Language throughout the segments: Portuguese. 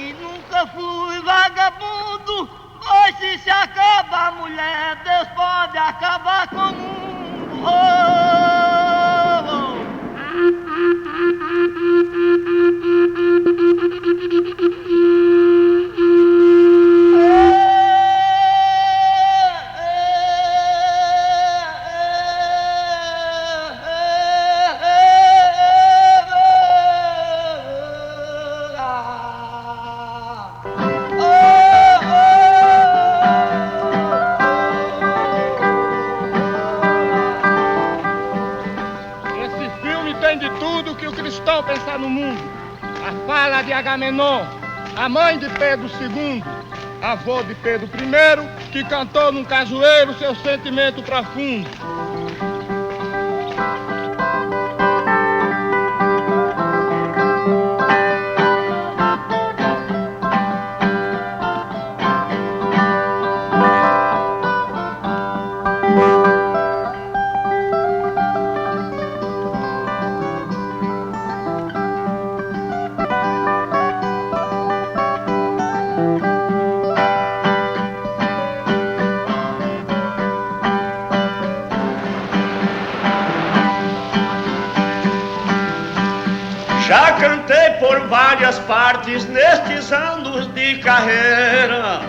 que nunca fui vagabundo, pois se acaba a mulher, Deus pode acabar com o mundo. Pensar no mundo. A fala de Agamenon, a mãe de Pedro II, avô de Pedro I, que cantou num cajueiro seu sentimento profundo. Já cantei por várias partes nestes anos de carreira.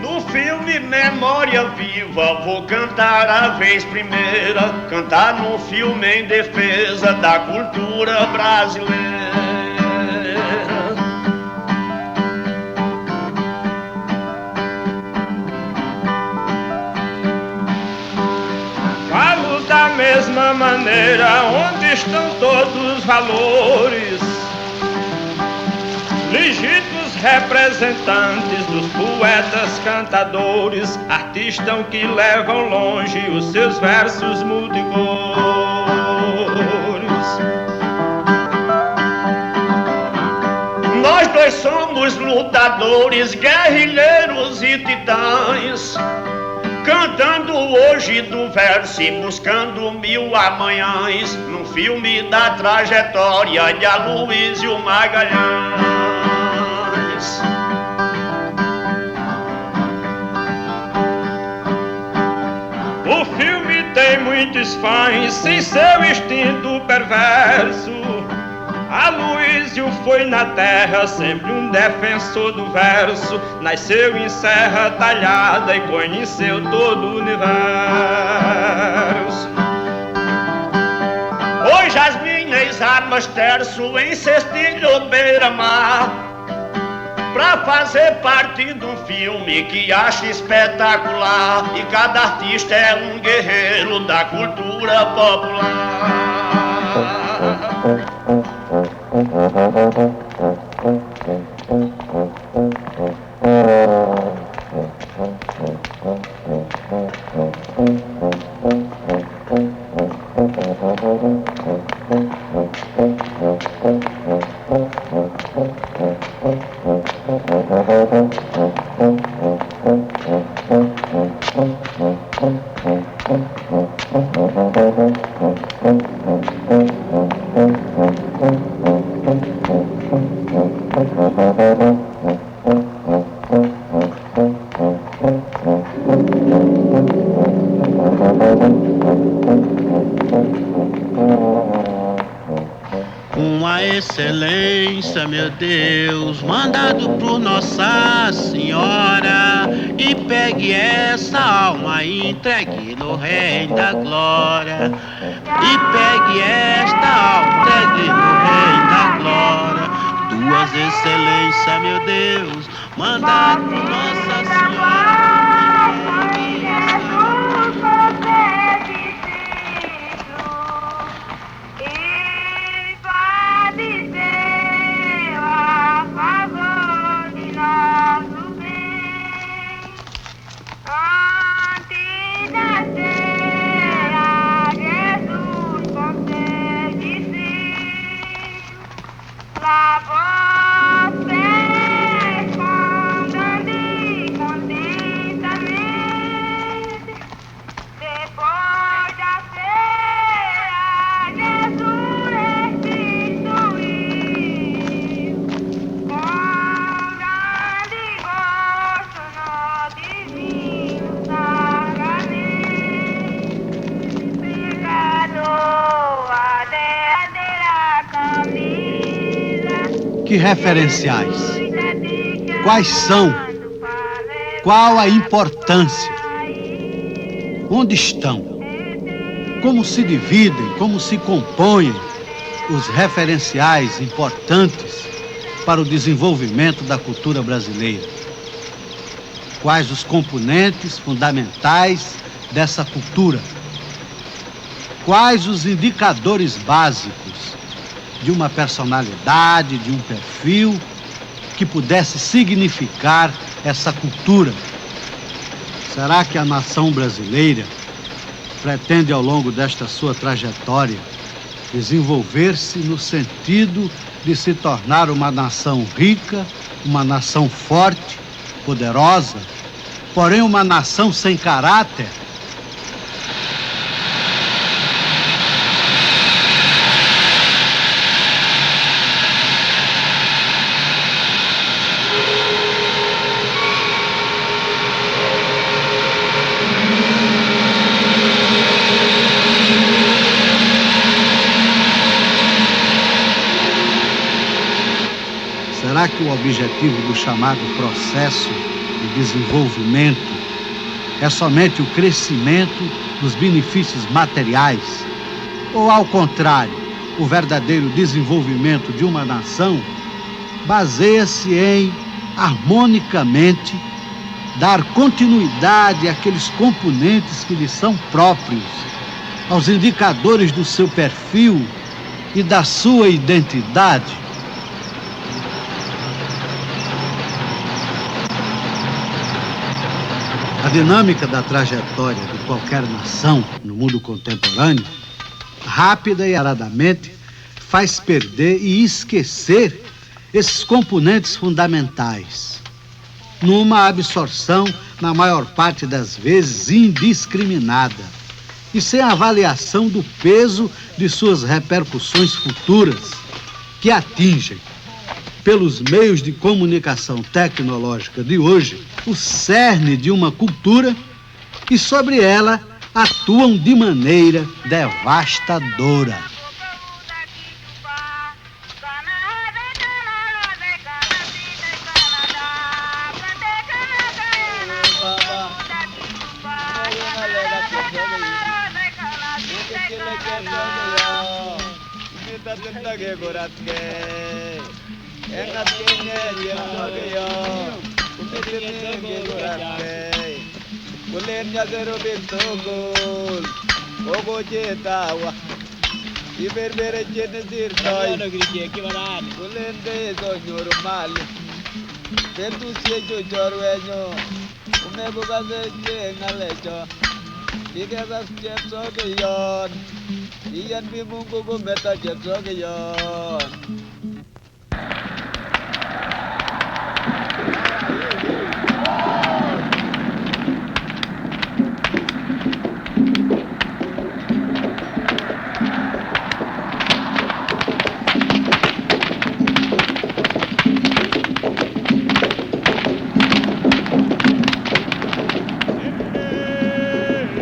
No filme Memória Viva vou cantar a vez primeira, cantar no filme em defesa da cultura brasileira. Da mesma maneira, onde estão todos os valores, legítimos representantes dos poetas cantadores, artistas que levam longe os seus versos multicores. Nós dois somos lutadores, guerrilheiros e titãs, cantando hoje do verso e buscando mil amanhãs, num filme da trajetória de Aloysio Magalhães. O filme tem muitos fãs sem seu instinto perverso. Aloysio foi na terra sempre um defensor do verso, nasceu em Serra Talhada e conheceu todo o universo. Hoje as minhas armas terço em cestilho beira-mar, pra fazer parte de um filme que acho espetacular, e cada artista é um guerreiro da cultura popular. Uma excelência, meu Deus, mandado por Nossa Senhora, e pegue essa alma e entregue no Reino da Glória. E pegue esta alma, entregue no Reino da Glória. Duas excelências, meu Deus, mandado por Nossa Senhora. que referenciais? Quais são? Qual a importância? Onde estão? Como se dividem, como se compõem os referenciais importantes para o desenvolvimento da cultura brasileira? Quais os componentes fundamentais dessa cultura? Quais os indicadores básicos de uma personalidade, de um perfil que pudesse significar essa cultura? Será que a nação brasileira pretende, ao longo desta sua trajetória, desenvolver-se no sentido de se tornar uma nação rica, uma nação forte, poderosa, porém uma nação sem caráter? Será que o objetivo do chamado processo de desenvolvimento é somente o crescimento dos benefícios materiais? Ou, ao contrário, o verdadeiro desenvolvimento de uma nação baseia-se em, harmonicamente, dar continuidade àqueles componentes que lhe são próprios, aos indicadores do seu perfil e da sua identidade? A dinâmica da trajetória de qualquer nação no mundo contemporâneo, rápida e aradamente, faz perder e esquecer esses componentes fundamentais, numa absorção, na maior parte das vezes, indiscriminada e sem avaliação do peso de suas repercussões futuras, que atingem, pelos meios de comunicação tecnológica de hoje, o cerne de uma cultura e sobre ela atuam de maneira devastadora.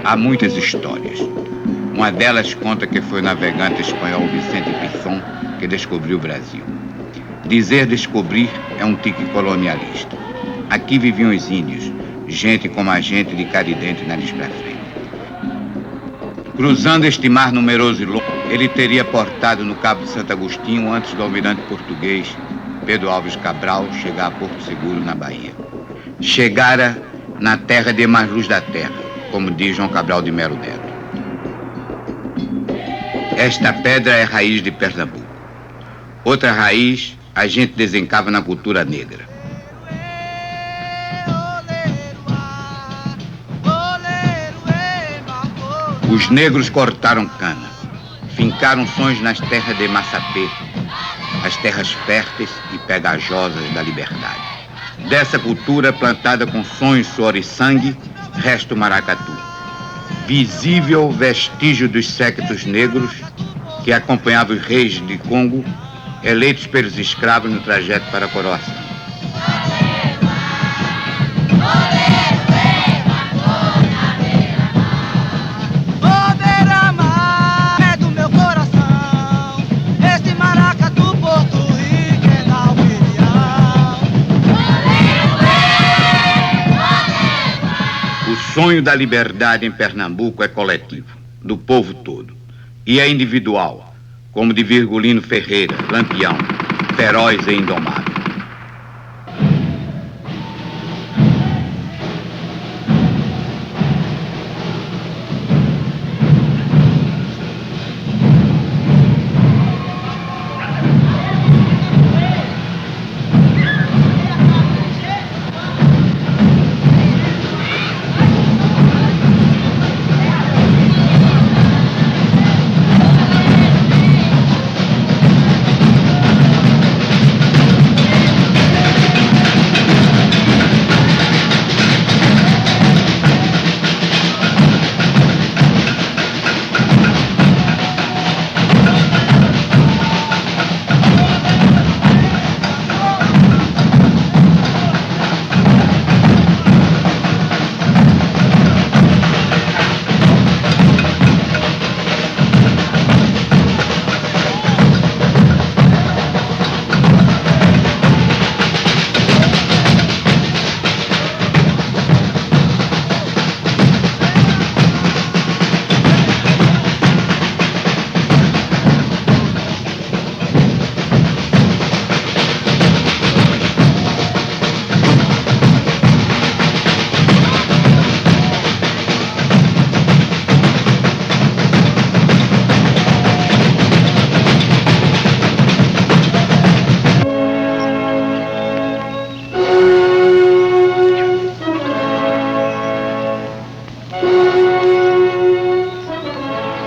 Há muitas histórias. Uma delas conta que foi o navegante espanhol Vicente Pizón que descobriu o Brasil. Dizer descobrir é um tique colonialista. Aqui viviam os índios, gente como a gente de cara e dente, nariz pra frente. Cruzando este mar numeroso e longo, ele teria portado no Cabo de Santo Agostinho antes do almirante português Pedro Álvares Cabral chegar a Porto Seguro, na Bahia. Chegara na terra de mais luz da terra, como diz João Cabral de Melo Neto. Esta pedra é a raiz de Pernambuco. Outra raiz a gente desencava na cultura negra. Os negros cortaram cana, fincaram sonhos nas terras de Massapê, as terras férteis e pegajosas da liberdade. Dessa cultura plantada com sonhos, suor e sangue, resta o maracatu, visível vestígio dos séquitos negros que acompanhavam os reis de Congo, eleitos pelos escravos no trajeto para a coroação. É do meu coração, esse maracatu Porto Rico é da sonho da liberdade em Pernambuco é coletivo, do povo todo. E é individual, como de Virgulino Ferreira, Lampião, feroz e indomável.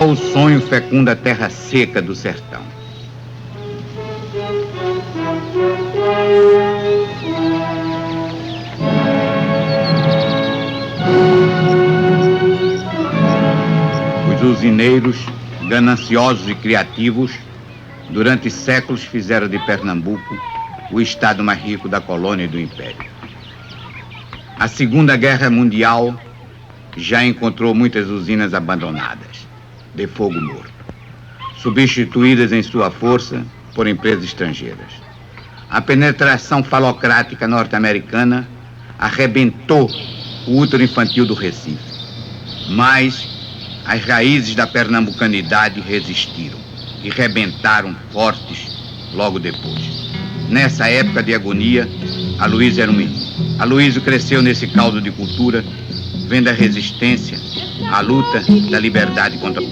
O sonho fecunda a terra seca do sertão. Os usineiros, gananciosos e criativos, durante séculos fizeram de Pernambuco o estado mais rico da colônia e do império. A Segunda Guerra Mundial já encontrou muitas usinas abandonadas, de fogo morto, substituídas em sua força por empresas estrangeiras. A penetração falocrática norte-americana arrebentou o útero infantil do Recife, mas as raízes da pernambucanidade resistiram e rebentaram fortes logo depois. Nessa época de agonia, Aloysio era um menino. Aloysio cresceu nesse caldo de cultura, vendo a resistência, a luta da liberdade contra o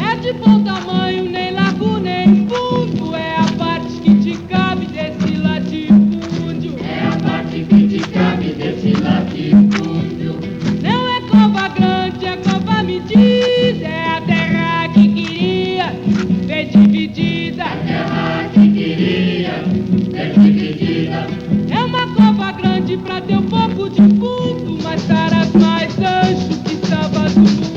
é de bom tamanho, nem largo nem fundo. É a parte que te cabe desse latifúndio. É a parte que te cabe desse latifúndio. Não é cova grande, é cova medida. É a terra que queria ser dividida. A terra que queria ser dividida. É uma cova grande pra ter um pouco de fundo, mas caras mais ancho que estava do mundo.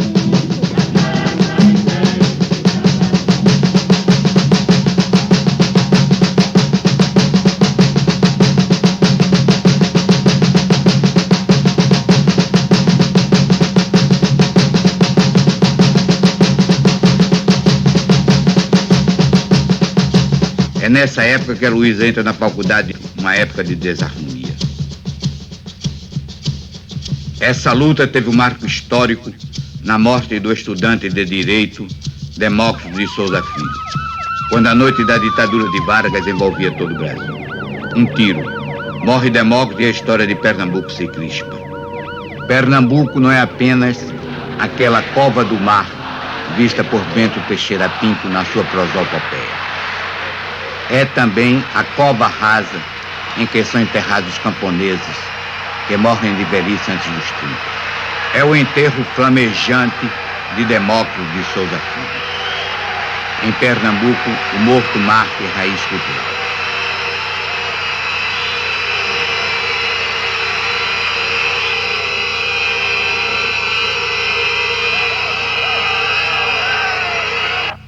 É nessa época que Aloysio entra na faculdade, uma época de desarmonia. Essa luta teve um marco histórico na morte do estudante de Direito Demócrito de Souza Filho, quando a noite da ditadura de Vargas envolvia todo o Brasil. Um tiro. Morre Demócrito e a história de Pernambuco se crispa. Pernambuco não é apenas aquela cova do mar vista por Bento Teixeira Pinto na sua prosopopeia. É também a cova rasa em que são enterrados os camponeses que morrem de velhice antes dos 30. É o enterro flamejante de Demócrito de Souza Filho. Em Pernambuco, o morto marca a raiz cultural.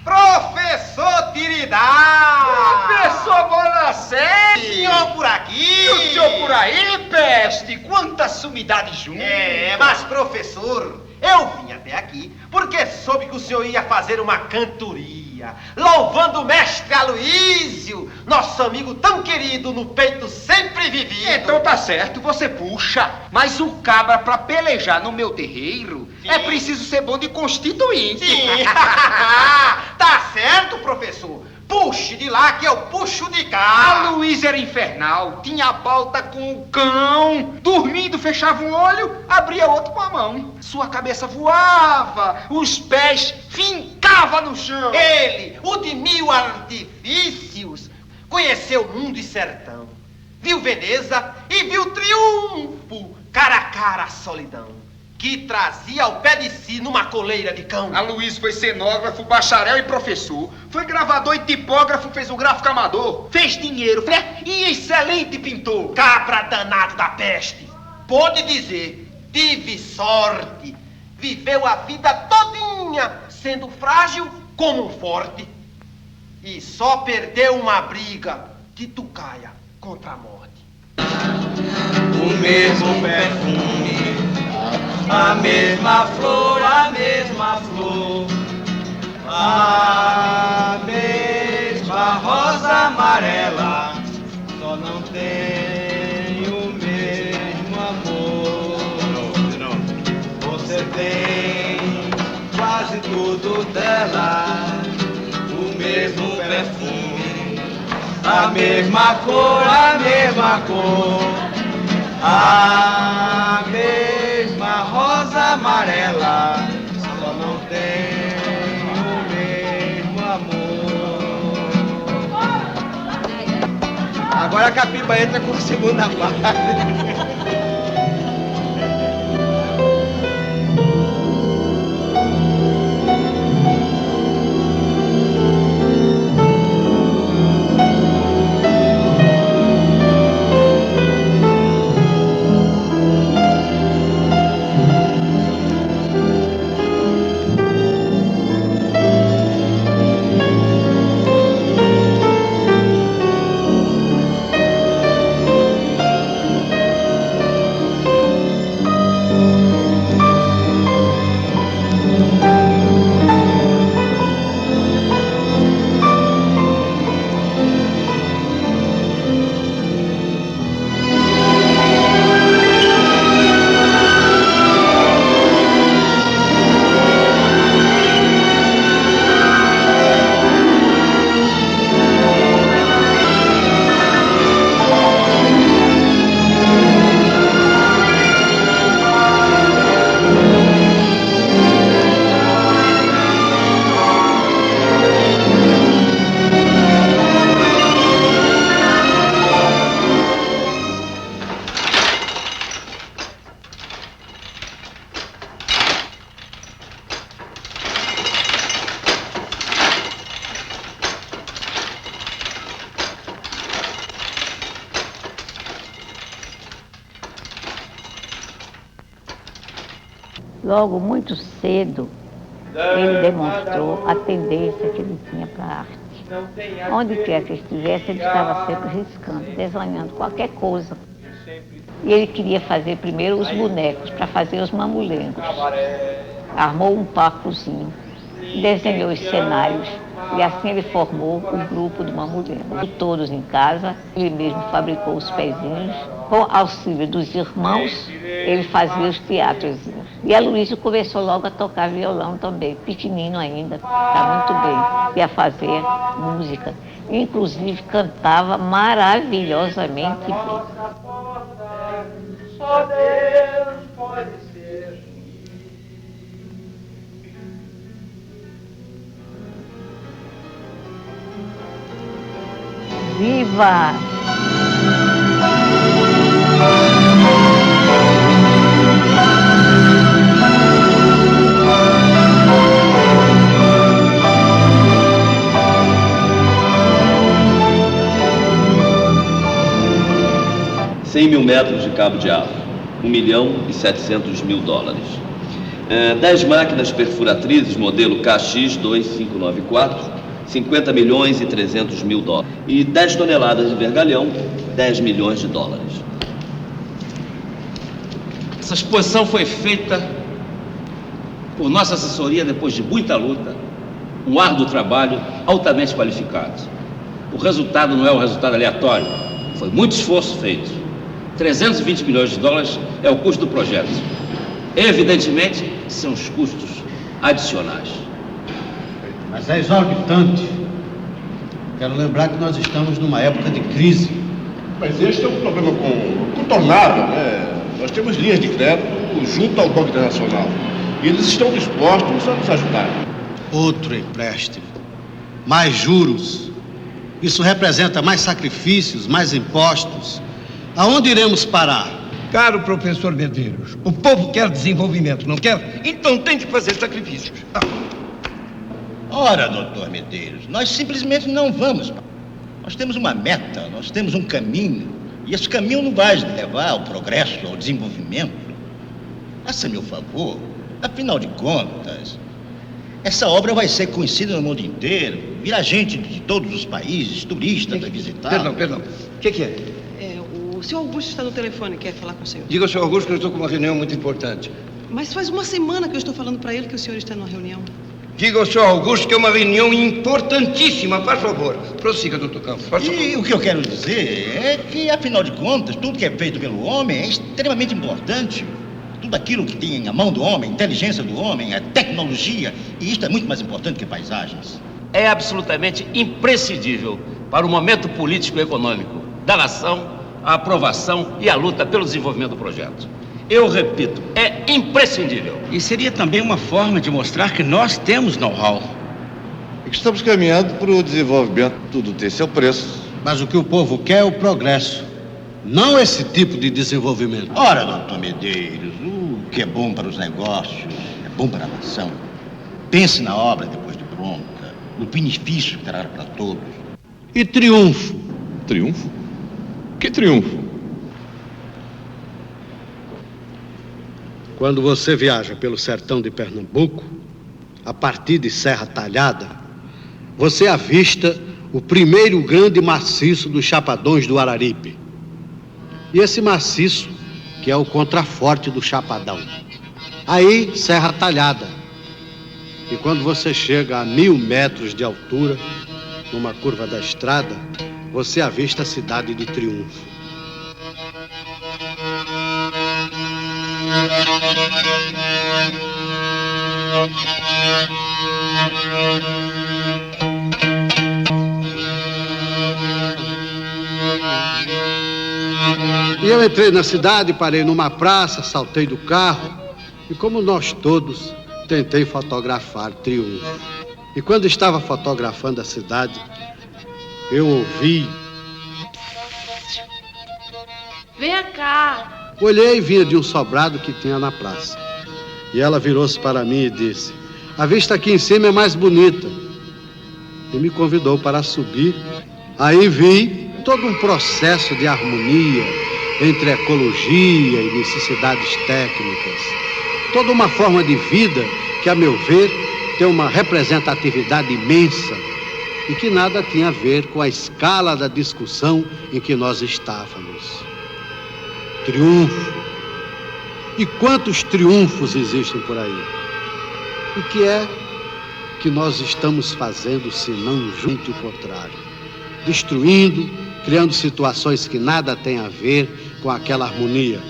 Professor Tiridá! Professor Bonacete! Senhor por aqui! E o senhor por aí, peste? Quanta sumidade junto! Mas professor, eu vim até aqui porque soube que o senhor ia fazer uma cantoria, louvando o mestre Aloísio, nosso amigo tão querido, no peito sempre vivido. Então tá certo, você puxa. Mas o cabra pra pelejar no meu terreiro, sim, é preciso ser bom de constituinte. Sim. Tá certo, professor. Puxe de lá que eu puxo de cá. A Luísa era infernal, tinha a balta com o cão. Dormindo, fechava um olho, abria outro com a mão. Sua cabeça voava, os pés fincava no chão. Ele, o de 1000 artifícios, conheceu mundo e sertão. Viu Veneza e viu triunfo, cara a cara a solidão, que trazia ao pé de si numa coleira de cão. A Luiz foi cenógrafo, bacharel e professor. Foi gravador e tipógrafo, fez o gráfico amador. Fez dinheiro, e excelente pintor. Cabra danado da peste. Pode dizer, tive sorte. Viveu a vida todinha, sendo frágil como um forte. E só perdeu uma briga de tucaia contra a morte. O mesmo perfume, a mesma flor, a mesma flor, a mesma rosa amarela, só não tem o mesmo amor. Você tem quase tudo dela, o mesmo perfume, a mesma cor, a mesma cor. A mesma rosa amarela, só não tem o mesmo amor. Agora a Capiba entra com a segunda parte. Logo, muito cedo, ele demonstrou a tendência que ele tinha para a arte. Onde quer que estivesse, ele estava sempre riscando, desenhando qualquer coisa. E ele queria fazer primeiro os bonecos, para fazer os mamulengos. Armou um palcozinho, desenhou os cenários, e assim ele formou o grupo do Mamulengo. Todos em casa, ele mesmo fabricou os pezinhos. Com auxílio dos irmãos, ele fazia os teatros. E a Luísa começou logo a tocar violão também, pequenino ainda, está muito bem. Ia fazer música, inclusive cantava maravilhosamente bem. Só Deus pode ser. Viva! $100 mil de cabo de aço, $1.700.000. 10 máquinas perfuratrizes, modelo KX2594, $50.300.000. E 10 toneladas de vergalhão, $10 milhões. Essa exposição foi feita por nossa assessoria, depois de muita luta, um árduo trabalho altamente qualificado. O resultado não é um resultado aleatório, foi muito esforço feito. 320 milhões de dólares é o custo do projeto. Evidentemente, são os custos adicionais. Mas é exorbitante. Quero lembrar que nós estamos numa época de crise. Mas este é um problema contornável, né? Nós temos linhas de crédito junto ao Banco Internacional. E eles estão dispostos a nos ajudar. Outro empréstimo. Mais juros. Isso representa mais sacrifícios, mais impostos. Aonde iremos parar? Caro professor Medeiros, o povo quer desenvolvimento, não quer? Então tem que fazer sacrifícios. Ora, doutor Medeiros, nós simplesmente não vamos. Nós temos uma meta, nós temos um caminho. E esse caminho não vai levar ao progresso, ao desenvolvimento. Faça-me o favor. Afinal de contas, essa obra vai ser conhecida no mundo inteiro. Virá gente de todos os países, turistas para visitar. Perdão. O que é? O senhor Augusto está no telefone, quer falar com o senhor. Diga ao senhor Augusto que eu estou com uma reunião muito importante. Mas faz uma semana que eu estou falando para ele que o senhor está numa reunião. Diga ao senhor Augusto que é uma reunião importantíssima, por favor. Prossiga, doutor Campos. E o que eu quero dizer é que, afinal de contas, tudo que é feito pelo homem é extremamente importante. Tudo aquilo que tem a mão do homem, a inteligência do homem, a tecnologia. E isto é muito mais importante que paisagens. É absolutamente imprescindível para o momento político e econômico da nação a aprovação e a luta pelo desenvolvimento do projeto. Eu repito, é imprescindível. E seria também uma forma de mostrar que nós temos know-how. E que estamos caminhando para o desenvolvimento, tudo tem seu preço. Mas o que o povo quer é o progresso, não esse tipo de desenvolvimento. Ora, doutor Medeiros, o que é bom para os negócios é bom para a nação. Pense na obra depois de pronta, no benefício que terá para todos. E triunfo? Triunfo? Que triunfo? Quando você viaja pelo sertão de Pernambuco, a partir de Serra Talhada, você avista o primeiro grande maciço dos Chapadões do Araripe. E esse maciço, que é o contraforte do Chapadão. Aí, Serra Talhada. E quando você chega a 1000 metros de altura, numa curva da estrada, você avista a cidade de Triunfo. E eu entrei na cidade, parei numa praça, saltei do carro e, como nós todos, tentei fotografar Triunfo. E quando estava fotografando a cidade, eu ouvi... Venha cá. Olhei e vinha de um sobrado que tinha na praça. E ela virou-se para mim e disse: a vista aqui em cima é mais bonita. E me convidou para subir. Aí vi todo um processo de harmonia entre ecologia e necessidades técnicas. Toda uma forma de vida que, a meu ver, tem uma representatividade imensa e que nada tinha a ver com a escala da discussão em que nós estávamos. Triunfo. E quantos triunfos existem por aí? O que é que nós estamos fazendo, se não junto o contrário? Destruindo, criando situações que nada têm a ver com aquela harmonia,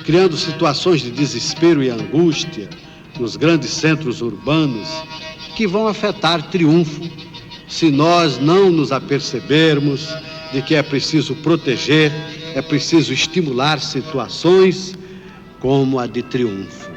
criando situações de desespero e angústia nos grandes centros urbanos que vão afetar Triunfo se nós não nos apercebermos de que é preciso proteger, é preciso estimular situações como a de Triunfo.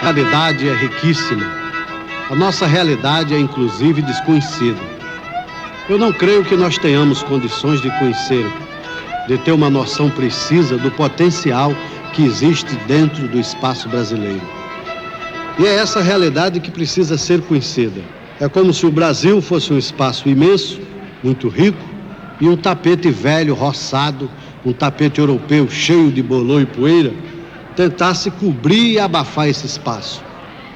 A realidade é riquíssima. A nossa realidade é, inclusive, desconhecida. Eu não creio que nós tenhamos condições de conhecer de ter uma noção precisa do potencial que existe dentro do espaço brasileiro. E é essa realidade que precisa ser conhecida. É como se o Brasil fosse um espaço imenso, muito rico, e um tapete velho, roçado, um tapete europeu cheio de bolor e poeira, tentasse cobrir e abafar esse espaço.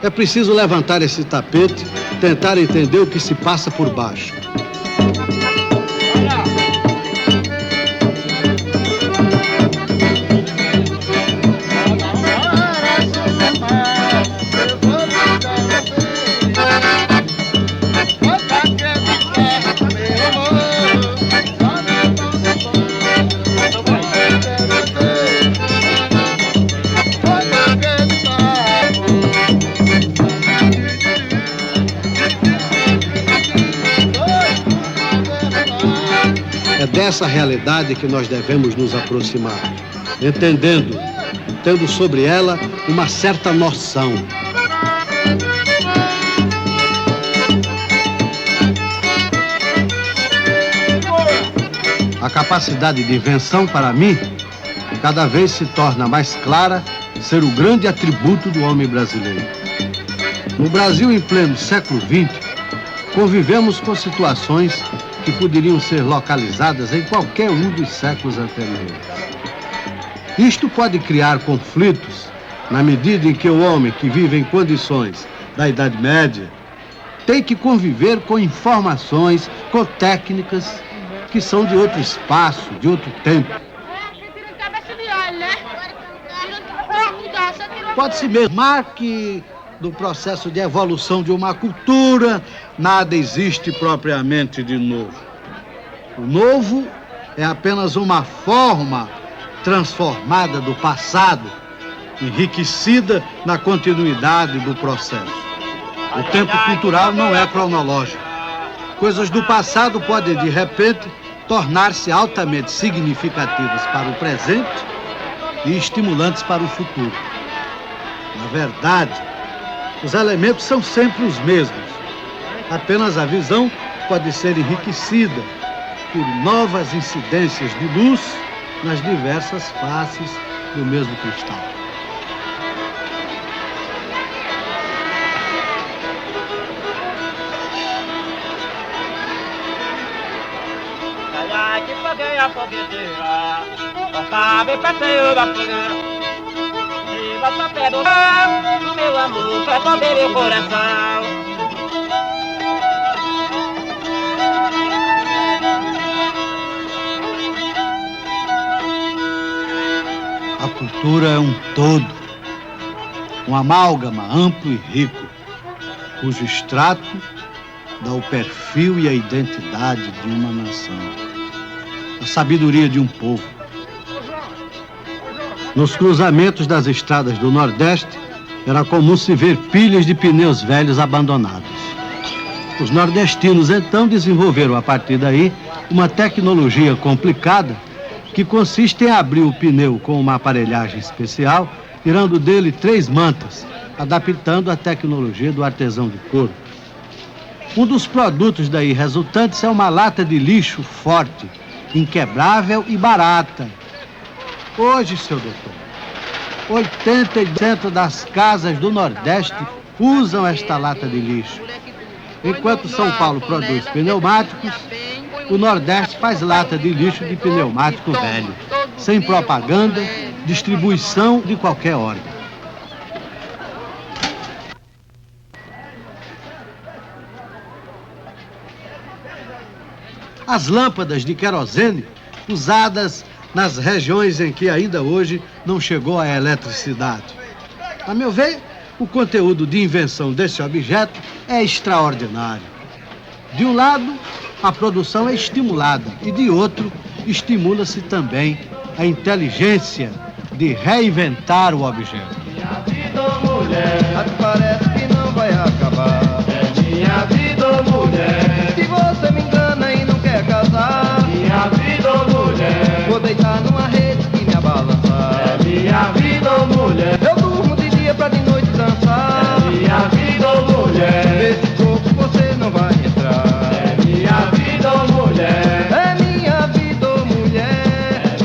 É preciso levantar esse tapete, tentar entender o que se passa por baixo. Dessa realidade que nós devemos nos aproximar, entendendo, tendo sobre ela uma certa noção. A capacidade de invenção, para mim, cada vez se torna mais clara ser o grande atributo do homem brasileiro. No Brasil, em pleno século XX, convivemos com situações que poderiam ser localizadas em qualquer um dos séculos anteriores. Isto pode criar conflitos na medida em que o homem que vive em condições da Idade Média tem que conviver com informações, com técnicas que são de outro espaço, de outro tempo. Pode-se mesmo que do processo de evolução de uma cultura, nada existe propriamente de novo. O novo é apenas uma forma transformada do passado, enriquecida na continuidade do processo. O tempo cultural não é cronológico. Coisas do passado podem, de repente, tornar-se altamente significativas para o presente e estimulantes para o futuro. Na verdade, os elementos são sempre os mesmos. Apenas a visão pode ser enriquecida por novas incidências de luz nas diversas faces do mesmo cristal. Bota pé do meu amor, pra esconder meu coração. A cultura é um todo, um amálgama amplo e rico, cujo extrato dá o perfil e a identidade de uma nação, a sabedoria de um povo. Nos cruzamentos das estradas do Nordeste, era comum se ver pilhas de pneus velhos abandonados. Os nordestinos, então, desenvolveram, a partir daí, uma tecnologia complicada que consiste em abrir o pneu com uma aparelhagem especial, tirando dele 3 mantas, adaptando a tecnologia do artesão de couro. Um dos produtos daí resultantes é uma lata de lixo forte, inquebrável e barata. Hoje, seu doutor, 80% das casas do Nordeste usam esta lata de lixo. Enquanto São Paulo produz pneumáticos, o Nordeste faz lata de lixo de pneumático velho, sem propaganda, distribuição de qualquer órgão. As lâmpadas de querosene usadas nas regiões em que ainda hoje não chegou a eletricidade. A meu ver, o conteúdo de invenção desse objeto é extraordinário. De um lado, a produção é estimulada e de outro, estimula-se também a inteligência de reinventar o objeto. Minha vida, ô mulher, parece que não vai acabar. É minha vida, ô mulher, se você me engana e não quer casar. Minha vida, ô mulher, vou deitar numa rede e me abalançar. É minha vida, ô mulher, eu durmo de dia pra de noite dançar. É minha vida, ô mulher, nesse corpo você não vai entrar. É minha vida, ô mulher, é minha vida, ô mulher, é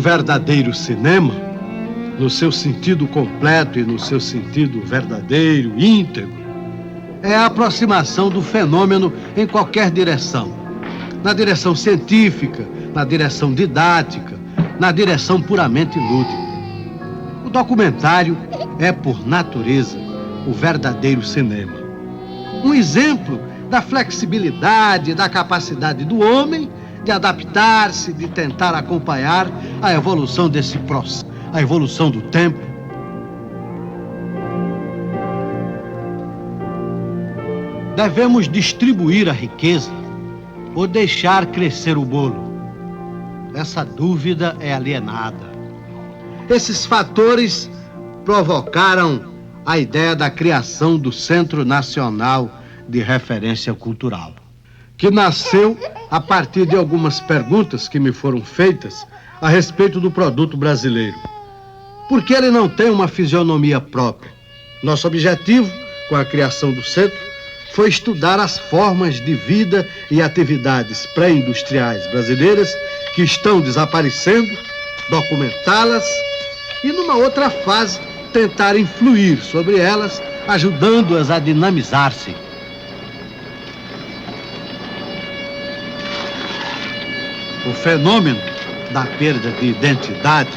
verdadeiro cinema, no seu sentido completo e no seu sentido verdadeiro, íntegro, é a aproximação do fenômeno em qualquer direção. Na direção científica, na direção didática, na direção puramente lúdica. O documentário é, por natureza, o verdadeiro cinema. Um exemplo da flexibilidade, da capacidade do homem de adaptar-se, de tentar acompanhar a evolução desse processo, a evolução do tempo. Devemos distribuir a riqueza ou deixar crescer o bolo? Essa dúvida é alienada. Esses fatores provocaram a ideia da criação do Centro Nacional de Referência Cultural, que nasceu a partir de algumas perguntas que me foram feitas a respeito do produto brasileiro. Por que ele não tem uma fisionomia própria? Nosso objetivo, com a criação do centro, foi estudar as formas de vida e atividades pré-industriais brasileiras que estão desaparecendo, documentá-las e, numa outra fase, tentar influir sobre elas, ajudando-as a dinamizar-se. O fenômeno da perda de identidade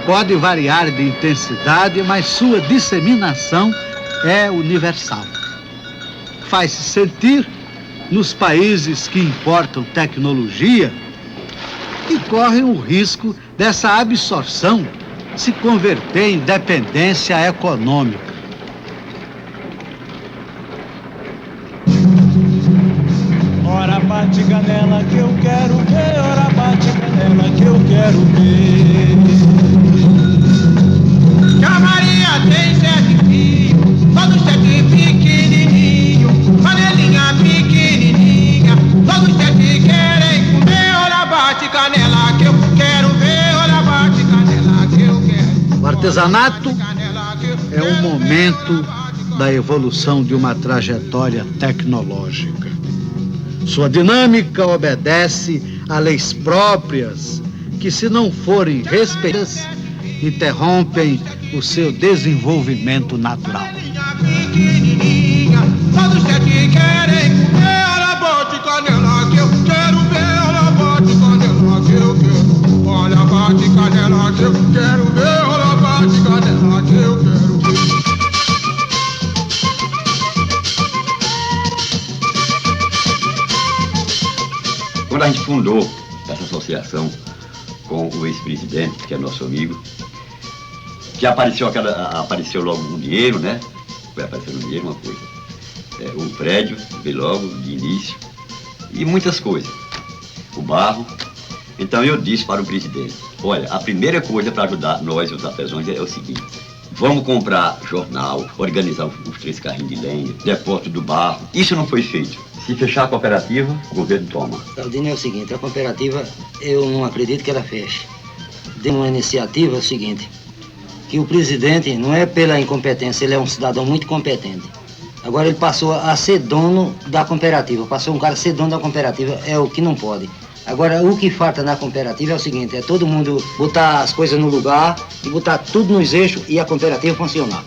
pode variar de intensidade, mas sua disseminação é universal. Faz-se sentir nos países que importam tecnologia e correm o risco dessa absorção se converter em dependência econômica. Ora bate canela que eu quero ver, ora bate canela que eu quero ver. Que a Maria tem 7 filhos, todos 7 pequenininhos, panelinha pequenininha, todos 7 querem comer, ora bate canela que eu quero ver, ora bate canela que eu quero. O artesanato é um momento da evolução de uma trajetória tecnológica. Sua dinâmica obedece a leis próprias que, se não forem respeitadas, interrompem o seu desenvolvimento natural. Pequenininha, todos 7 querem comer, ora bate canela que eu quero ver, ora bate canela que eu quero, olha bate canela que eu quero ver, ora bate canela que eu quero ver. Quando a gente fundou essa associação com o ex-presidente, que é nosso amigo, que apareceu logo um dinheiro, né? Foi aparecendo dinheiro, uma coisa. O prédio veio logo de início e muitas coisas. O barro. Então eu disse para o presidente, olha, a primeira coisa para ajudar nós, os artesãos, é o seguinte: vamos comprar jornal, organizar os 3 carrinhos de lenha, depósito do barro. Isso não foi feito. Se fechar a cooperativa, o governo toma. Galdino, é o seguinte, a cooperativa, eu não acredito que ela feche. Deu uma iniciativa, é o seguinte, que o presidente, não é pela incompetência, ele é um cidadão muito competente. Agora ele passou a ser dono da cooperativa, passou um cara a ser dono da cooperativa, é o que não pode. Agora, o que falta na cooperativa é o seguinte, é todo mundo botar as coisas no lugar e botar tudo nos eixos e a cooperativa funcionar.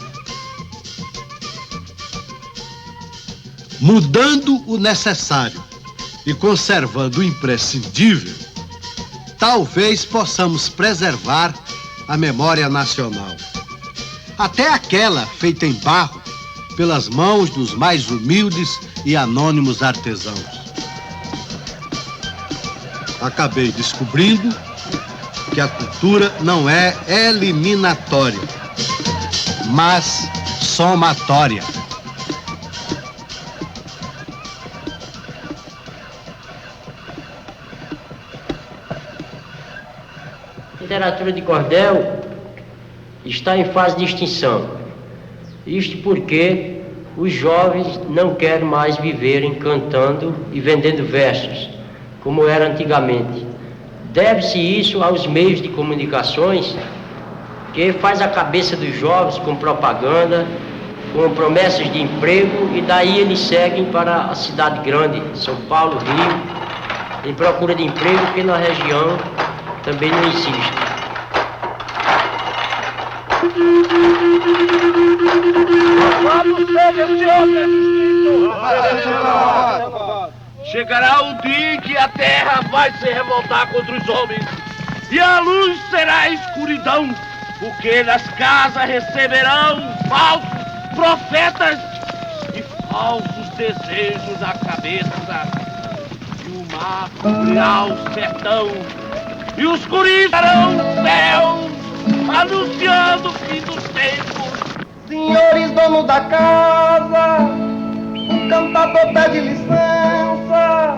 Mudando o necessário e conservando o imprescindível, talvez possamos preservar a memória nacional. Até aquela feita em barro pelas mãos dos mais humildes e anônimos artesãos. Acabei descobrindo que a cultura não é eliminatória, mas somatória. A literatura de cordel está em fase de extinção. Isto porque os jovens não querem mais viverem cantando e vendendo versos, como era antigamente. Deve-se isso aos meios de comunicações, que faz a cabeça dos jovens com propaganda, com promessas de emprego, e daí eles seguem para a cidade grande, São Paulo, Rio, em procura de emprego, que na região também não existe. Louvado seja o Senhor Jesus Cristo! Chegará o dia em que a terra vai se revoltar contra os homens, e a luz será escuridão, porque nas casas receberão falsos profetas e falsos desejos à cabeça, e o mar cobrirá o sertão, e os curis darão o céu, anunciando o fim dos tempos. Senhores donos da casa, o cantador pede licença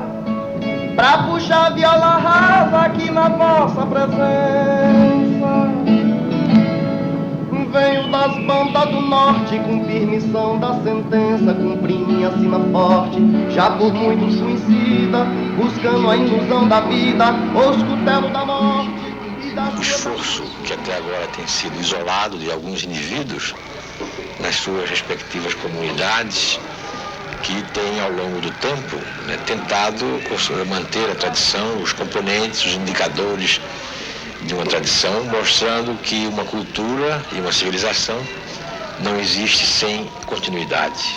pra puxar a viola rasa aqui na vossa presença. Venho das bandas do norte com permissão da sentença, cumpri minha sina forte, já por muitos conhecida, buscando a ilusão da vida, os cutelos da morte. O esforço que até agora tem sido isolado de alguns indivíduos nas suas respectivas comunidades, que têm ao longo do tempo tentado manter a tradição, os componentes, os indicadores de uma tradição, mostrando que uma cultura e uma civilização não existe sem continuidade.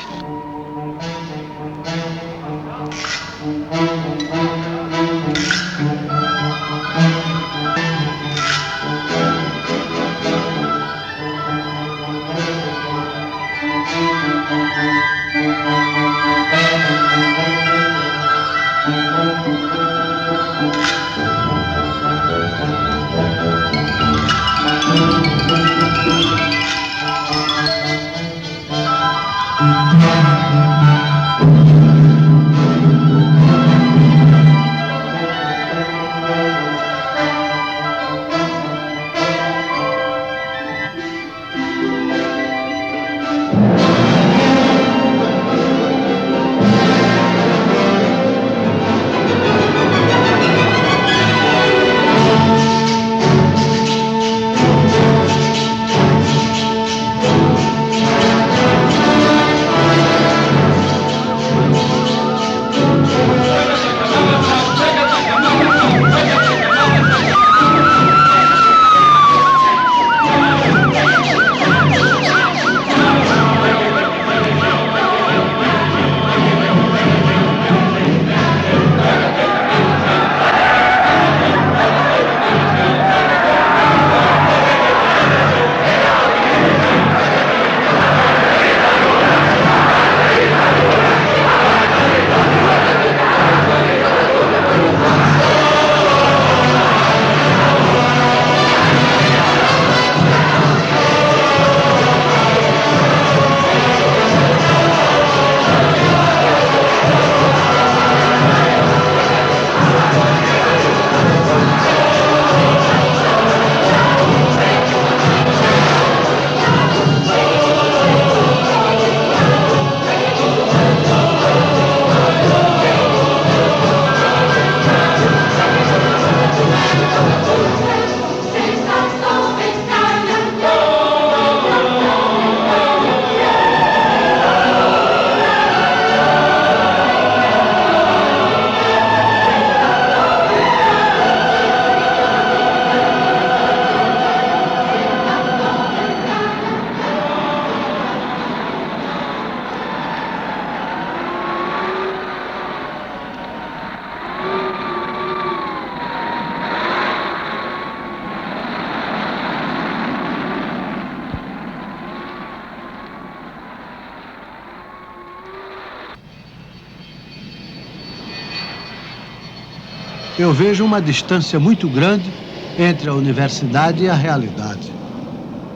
Eu vejo uma distância muito grande entre a universidade e a realidade.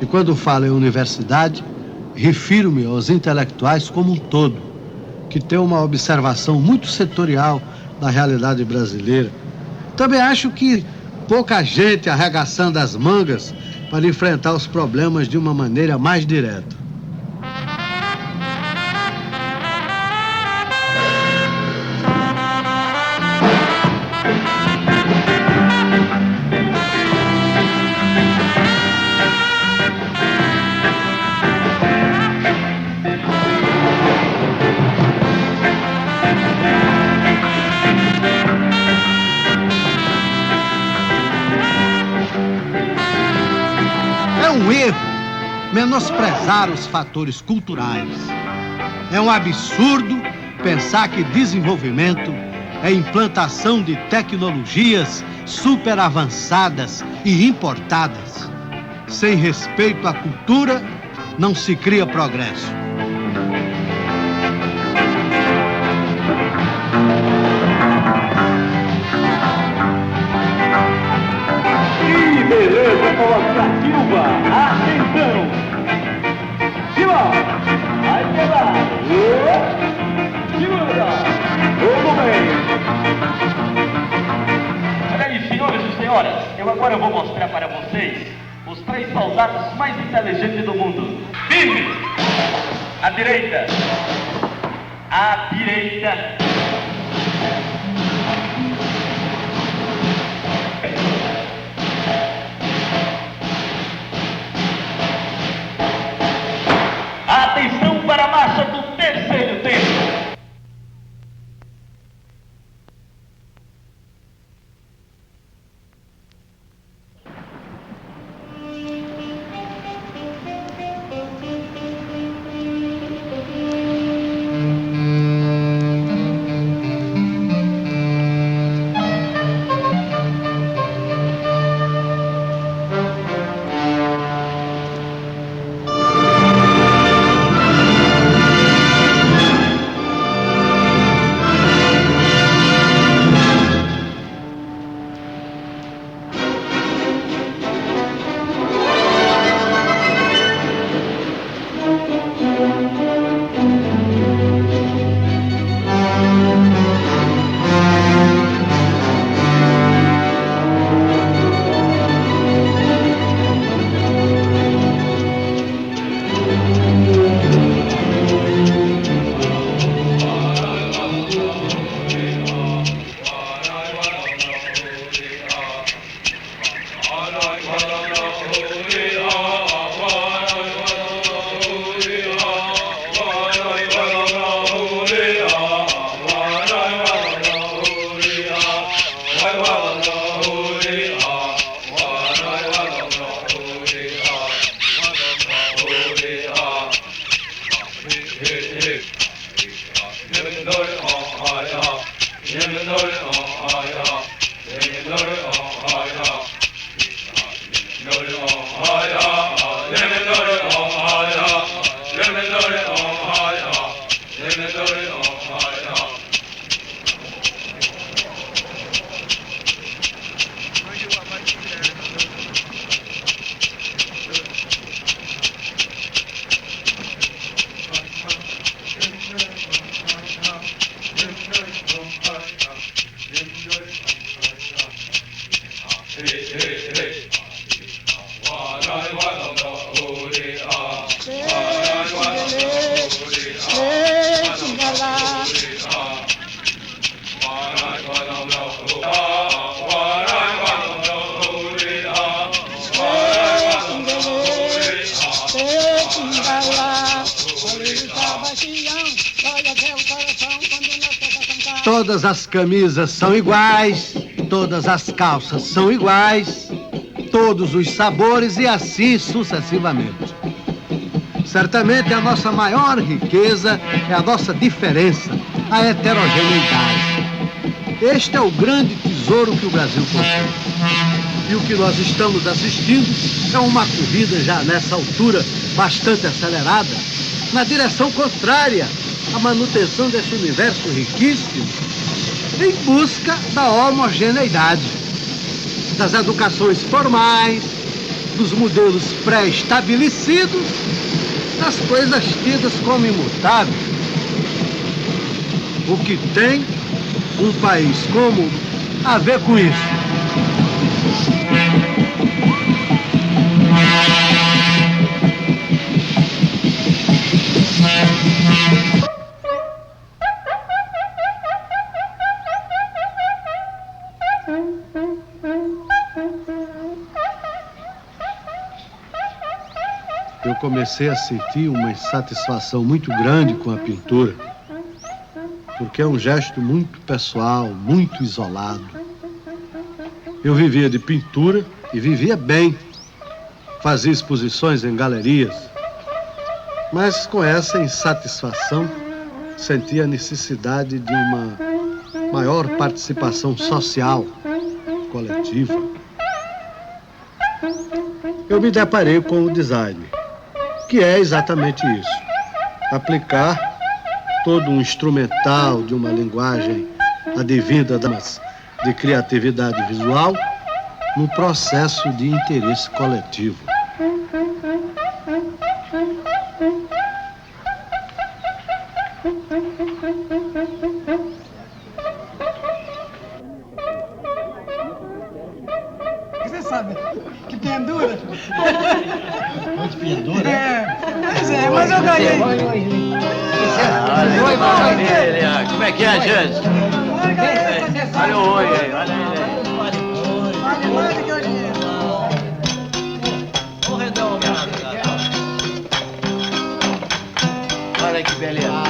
E quando falo em universidade, refiro-me aos intelectuais como um todo, que têm uma observação muito setorial da realidade brasileira. Também acho que pouca gente arregaçando as mangas para enfrentar os problemas de uma maneira mais direta. menosprezar os fatores culturais. É um absurdo pensar que desenvolvimento é implantação de tecnologias super avançadas e importadas. Sem respeito à cultura, não se cria progresso. Que beleza, coloca Silva! Atenção! Silva! Vai pegar! Segura! Tudo bem! Olha aí, senhores e senhoras, eu agora vou mostrar para vocês os 3 soldados mais inteligentes do mundo. Firme! À direita! À direita! Atenção para a marcha do terceiro tempo! Todas as camisas são iguais, todas as calças são iguais, todos os sabores e assim sucessivamente. Certamente a nossa maior riqueza é a nossa diferença, a heterogeneidade. Este é o grande tesouro que o Brasil possui. E o que nós estamos assistindo é uma corrida já nessa altura bastante acelerada, na direção contrária à manutenção desse universo riquíssimo, em busca da homogeneidade, das educações formais, dos modelos pré-estabelecidos, das coisas tidas como imutáveis. O que tem um país como a ver com isso? Eu comecei a sentir uma insatisfação muito grande com a pintura, porque é um gesto muito pessoal, muito isolado. Eu vivia de pintura e vivia bem. fazia exposições em galerias, mas com essa insatisfação sentia a necessidade de uma maior participação social, coletiva. Eu me deparei com o design, que é exatamente isso: aplicar todo um instrumental de uma linguagem advinda de criatividade visual no processo de interesse coletivo. Você sabe que pendura? Onde pendura? Pois é, mas eu ganhei. Como é que é, gente? Olha o oi aí, olha ele aí. Vale que eu dinheiro. Olha que beleza.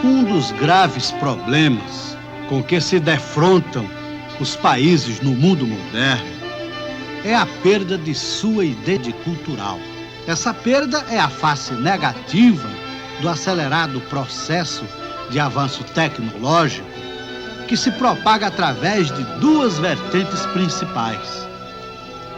Um dos graves problemas com que se defrontam os países no mundo moderno é a perda de sua identidade cultural. Essa perda é a face negativa do acelerado processo de avanço tecnológico que se propaga através de duas vertentes principais.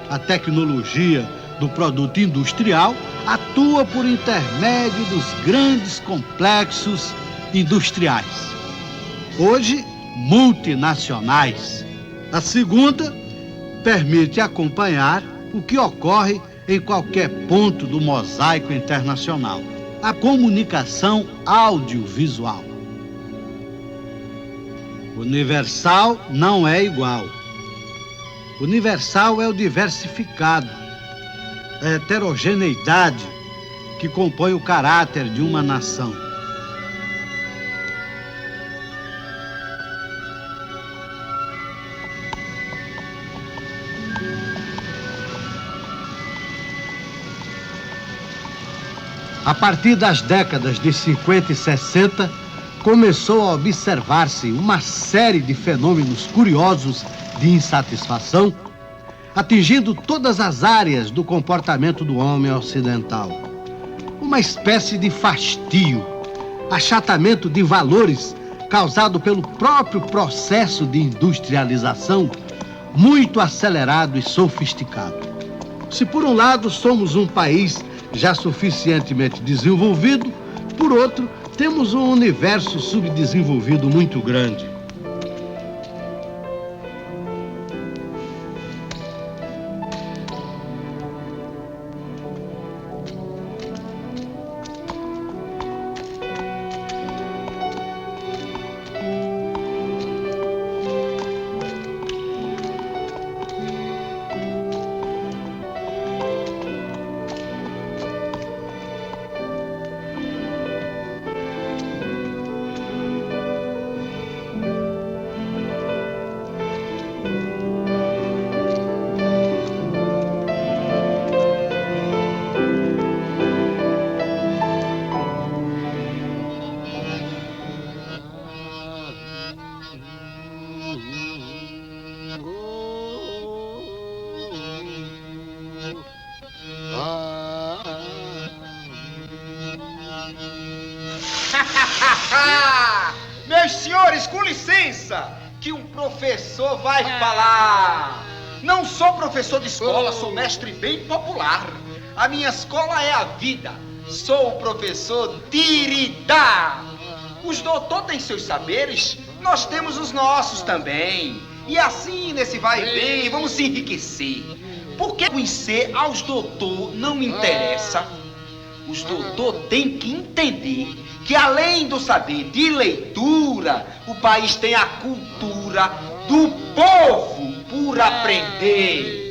A tecnologia do produto industrial atua por intermédio dos grandes complexos industriais, hoje multinacionais. A segunda permite acompanhar o que ocorre em qualquer ponto do mosaico internacional, a comunicação audiovisual. Universal não é igual. Universal é o diversificado, a heterogeneidade que compõe o caráter de uma nação. A partir das décadas de 50 e 60, começou a observar-se uma série de fenômenos curiosos de insatisfação, atingindo todas as áreas do comportamento do homem ocidental. Uma espécie de fastio, achatamento de valores causado pelo próprio processo de industrialização, muito acelerado e sofisticado. Se por um lado somos um país já suficientemente desenvolvido, por outro, temos um universo subdesenvolvido muito grande. Meus senhores, com licença, que um professor vai falar. Não sou professor de escola, sou mestre bem popular. A minha escola é a vida. Sou o professor Tiridá. Os doutores têm seus saberes, nós temos os nossos também. E assim, nesse vai e vem, vamos se enriquecer. Porque conhecer aos doutores não interessa. Os doutores têm que entender que além do saber de leitura, o país tem a cultura do povo por aprender.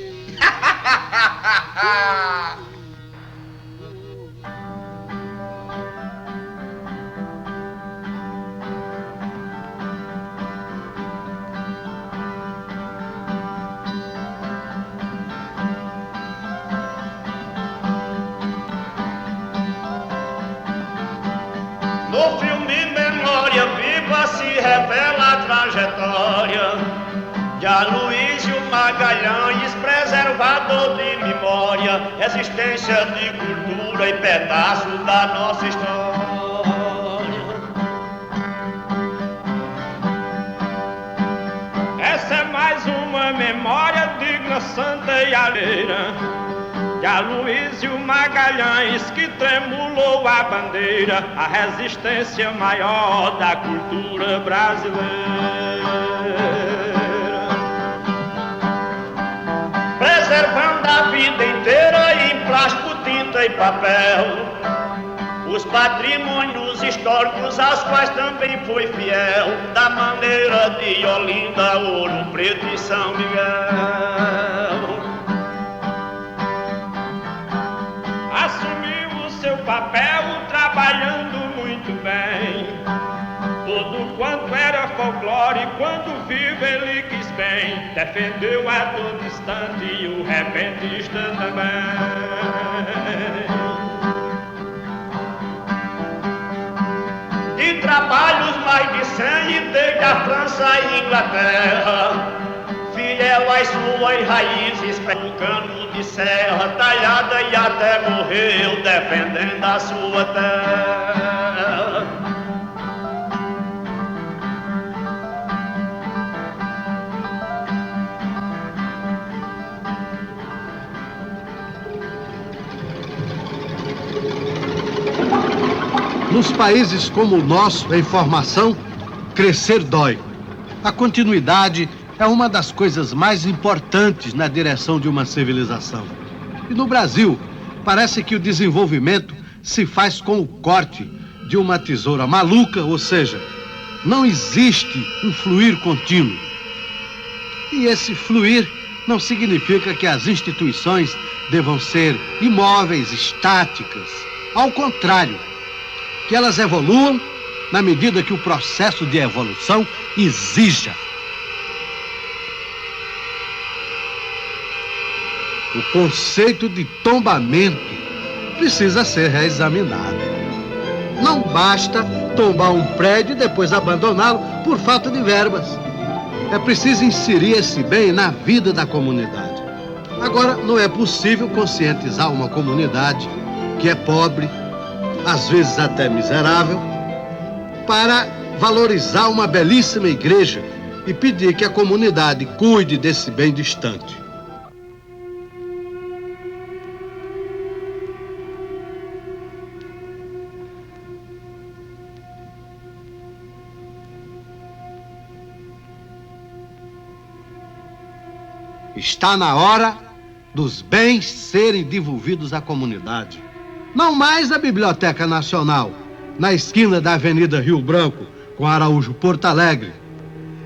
No filme Memória Viva se revela a trajetória de Aloysio Magalhães, preservador de memória, existência de cultura e pedaço da nossa história. Essa é mais uma memória digna, santa e alheira de Aloysio Magalhães, que tremulou a bandeira, a resistência maior da cultura brasileira. Preservando a vida inteira em plástico, tinta e papel, os patrimônios históricos aos quais também foi fiel, da maneira de Olinda, Ouro Preto e São Miguel. Assumiu o seu papel trabalhando muito bem, tudo quanto era folclore, quando vivo ele quis bem, defendeu a todo instante e o repentista também. De trabalhos mais de 100 desde a França e Inglaterra, fiel às suas raízes, um cano de serra talhada e até morreu defendendo a sua terra. Nos países como o nosso, em formação, crescer dói. A continuidade é uma das coisas mais importantes na direção de uma civilização. E no Brasil, parece que o desenvolvimento se faz com o corte de uma tesoura maluca, ou seja, não existe um fluir contínuo. E esse fluir não significa que as instituições devam ser imóveis, estáticas. Ao contrário, que elas evoluam na medida que o processo de evolução exija. O conceito de tombamento precisa ser reexaminado. Não basta tombar um prédio e depois abandoná-lo por falta de verbas. É preciso inserir esse bem na vida da comunidade. Agora, não é possível conscientizar uma comunidade que é pobre, às vezes até miserável, para valorizar uma belíssima igreja e pedir que a comunidade cuide desse bem distante. Está na hora dos bens serem devolvidos à comunidade. Não mais a Biblioteca Nacional, na esquina da Avenida Rio Branco, com Araújo Porto Alegre,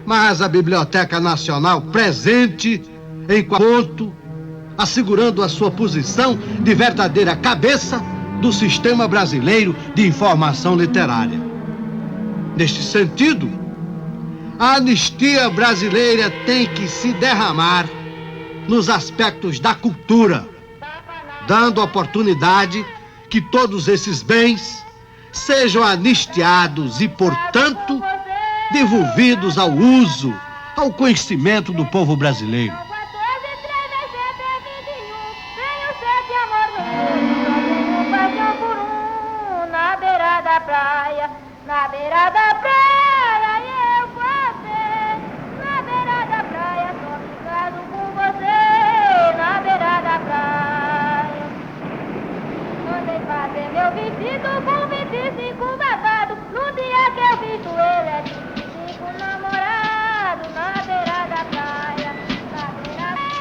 mas a Biblioteca Nacional presente em ponto, assegurando a sua posição de verdadeira cabeça do sistema brasileiro de informação literária. Neste sentido, a anistia brasileira tem que se derramar nos aspectos da cultura, dando oportunidade que todos esses bens sejam anistiados e, portanto, devolvidos ao uso, ao conhecimento do povo brasileiro. Na beira da praia, na beira da praia, eu passei. Na beira da praia, só ficado com você. Na beira da praia, mandei fazer meu vestido com 25 babado. No dia que eu visto ele é 25 namorado. Na beira da praia, na beira da praia.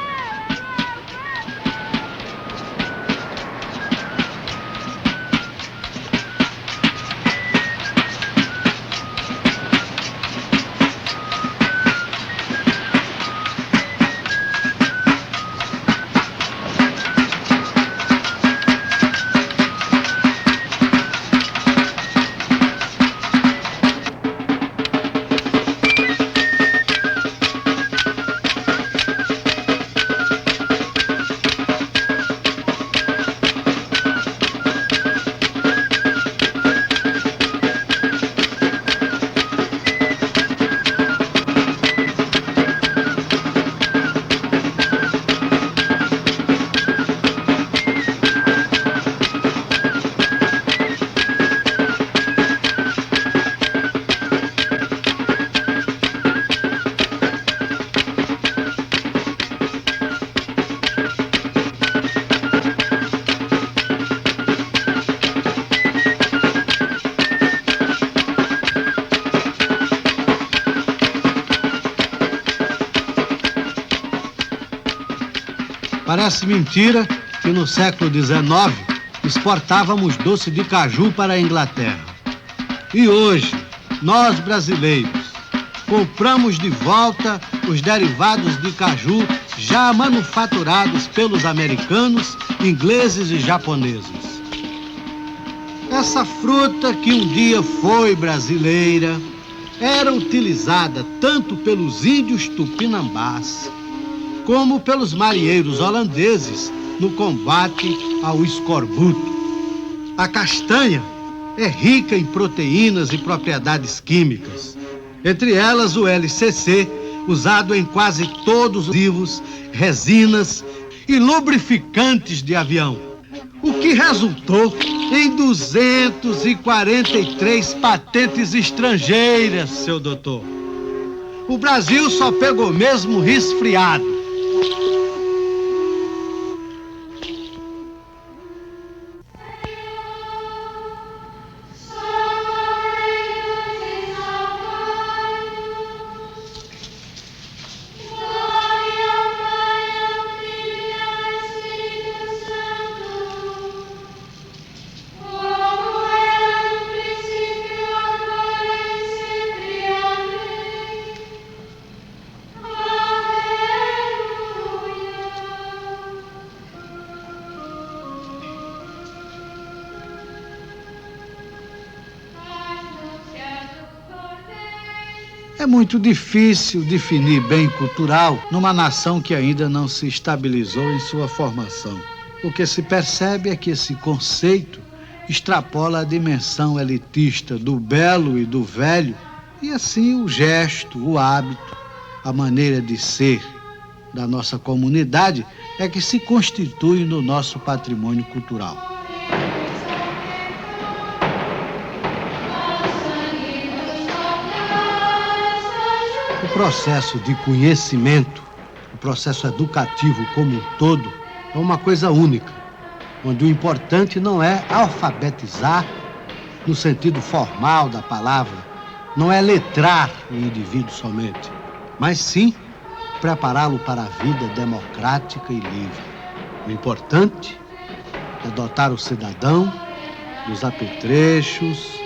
Parece mentira que no século XIX exportávamos doce de caju para a Inglaterra. E hoje, nós brasileiros, compramos de volta os derivados de caju já manufaturados pelos americanos, ingleses e japoneses. Essa fruta que um dia foi brasileira era utilizada tanto pelos índios tupinambás como pelos marinheiros holandeses no combate ao escorbuto. A castanha é rica em proteínas e propriedades químicas, entre elas o LCC, usado em quase todos os adesivos, resinas e lubrificantes de avião, o que resultou em 243 patentes estrangeiras, seu doutor. O Brasil só pegou mesmo resfriado. Como era no princípio, agora e sempre É muito difícil definir bem cultural numa nação que ainda não se estabilizou em sua formação. O que se percebe é que esse conceito extrapola a dimensão elitista do belo e do velho, e assim o gesto, o hábito, a maneira de ser da nossa comunidade é que se constitui no nosso patrimônio cultural. O processo de conhecimento, o processo educativo como um todo, é uma coisa única, onde o importante não é alfabetizar no sentido formal da palavra, não é letrar o indivíduo somente, mas sim prepará-lo para a vida democrática e livre. O importante é dotar o cidadão dos apetrechos,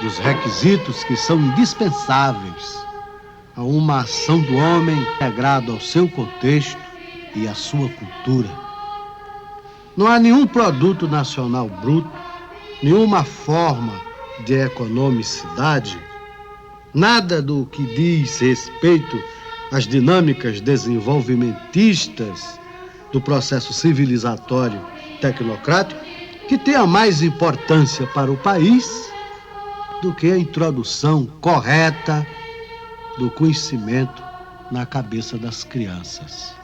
dos requisitos que são indispensáveis a uma ação do homem integrado ao seu contexto e à sua cultura. Não há nenhum produto nacional bruto, nenhuma forma de economicidade, nada do que diz respeito às dinâmicas desenvolvimentistas do processo civilizatório tecnocrático que tenha mais importância para o país do que a introdução correta do conhecimento na cabeça das crianças.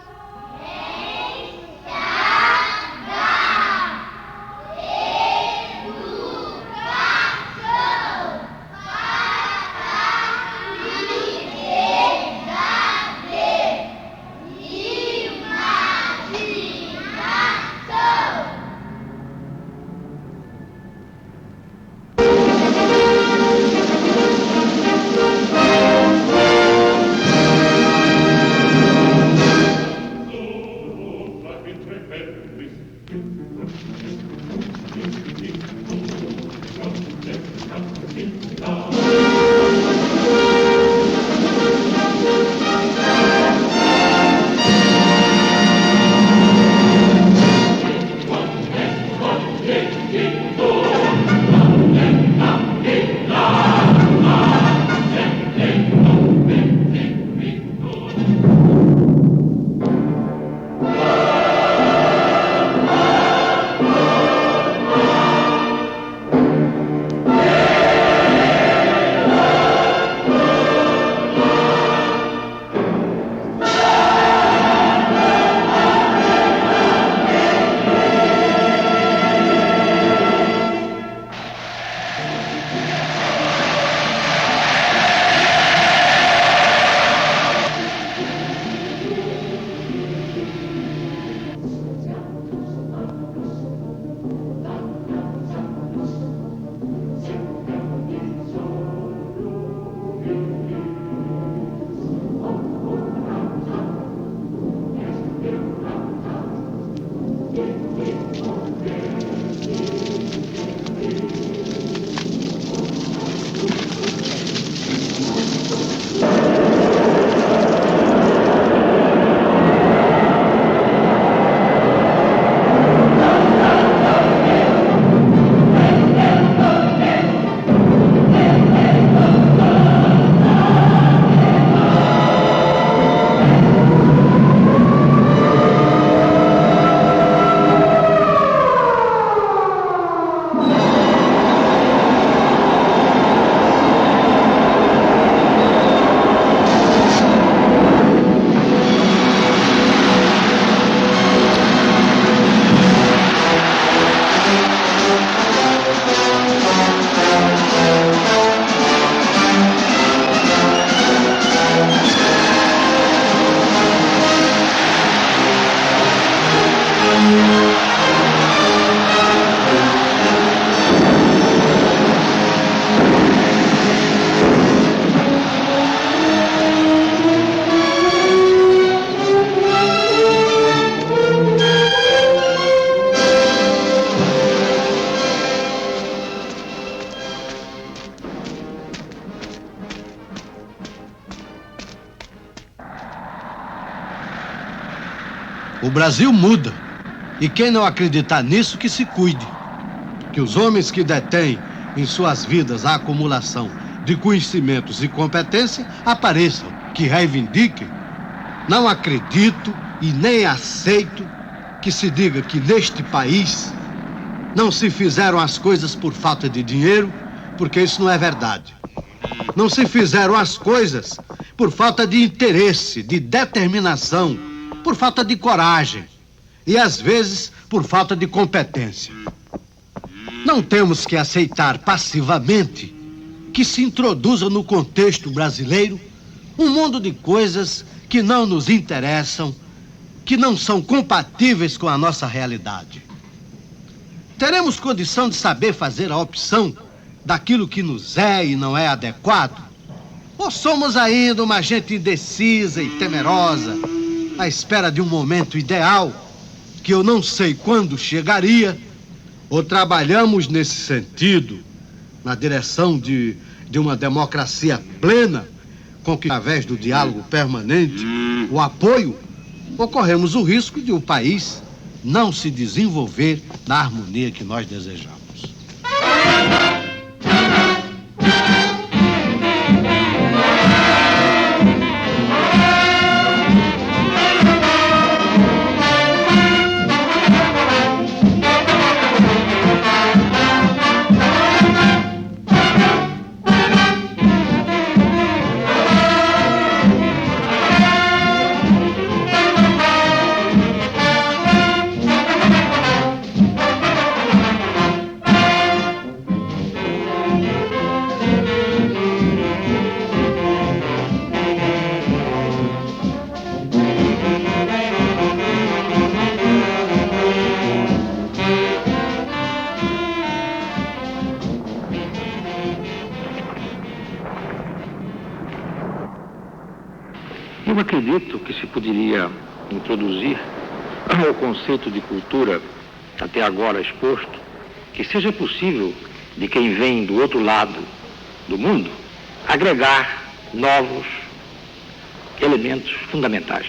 O Brasil muda. E quem não acreditar nisso, que se cuide. Que os homens que detêm em suas vidas a acumulação de conhecimentos e competência apareçam, que reivindiquem. Não acredito e nem aceito que se diga que neste país não se fizeram as coisas por falta de dinheiro, porque isso não é verdade. Não se fizeram as coisas por falta de interesse, de determinação, por falta de coragem e, às vezes, por falta de competência. Não temos que aceitar passivamente que se introduza no contexto brasileiro um mundo de coisas que não nos interessam, que não são compatíveis com a nossa realidade. Teremos condição de saber fazer a opção daquilo que nos é e não é adequado? Ou somos ainda uma gente indecisa e temerosa, à espera de um momento ideal, que eu não sei quando chegaria, ou trabalhamos nesse sentido, na direção de uma democracia plena, com que, através do diálogo permanente, o apoio, ou corremos o risco de o país não se desenvolver na harmonia que nós desejamos. Eu acredito que se poderia introduzir ao conceito de cultura até agora exposto, que seja possível de quem vem do outro lado do mundo agregar novos elementos fundamentais.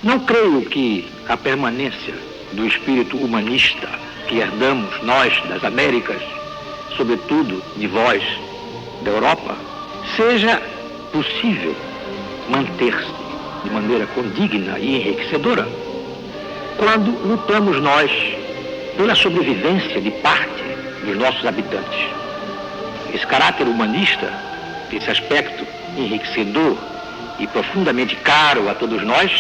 Não creio que a permanência do espírito humanista que herdamos nós das Américas, sobretudo de vós da Europa, seja possível manter-se de maneira condigna e enriquecedora quando lutamos nós pela sobrevivência de parte dos nossos habitantes. Esse caráter humanista, esse aspecto enriquecedor e profundamente caro a todos nós,